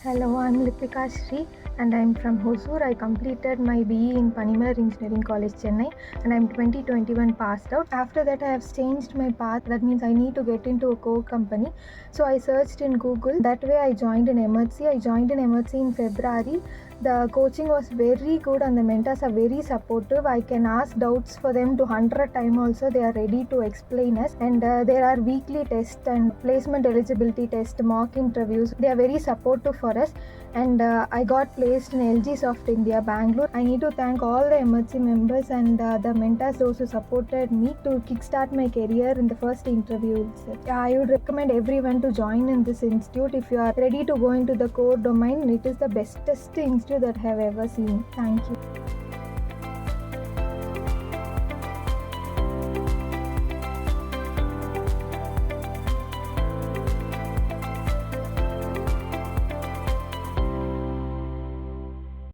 Hello, I'm Lipika and I'm from Hosur. I completed my BE in Panimalar Engineering College, Chennai, and I'm 2021 passed out. After that, I have changed my path. That means I need to get into a core company. So I searched in Google. That way, I joined in Emertxe. I joined in Emertxe in February. The coaching was very good and the mentors are very supportive. I can ask doubts for them to 100 times also. They are ready to explain us. And there are weekly tests and placement eligibility tests, mock interviews. They are very supportive for us. And I got placed in LG Soft India, Bangalore. I need to thank all the Emertxe members and the mentors, those who supported me to kickstart my career in the first interview itself. I would recommend everyone to join in this institute. If you are ready to go into the core domain, it is the bestest institute that I have ever seen. Thank you.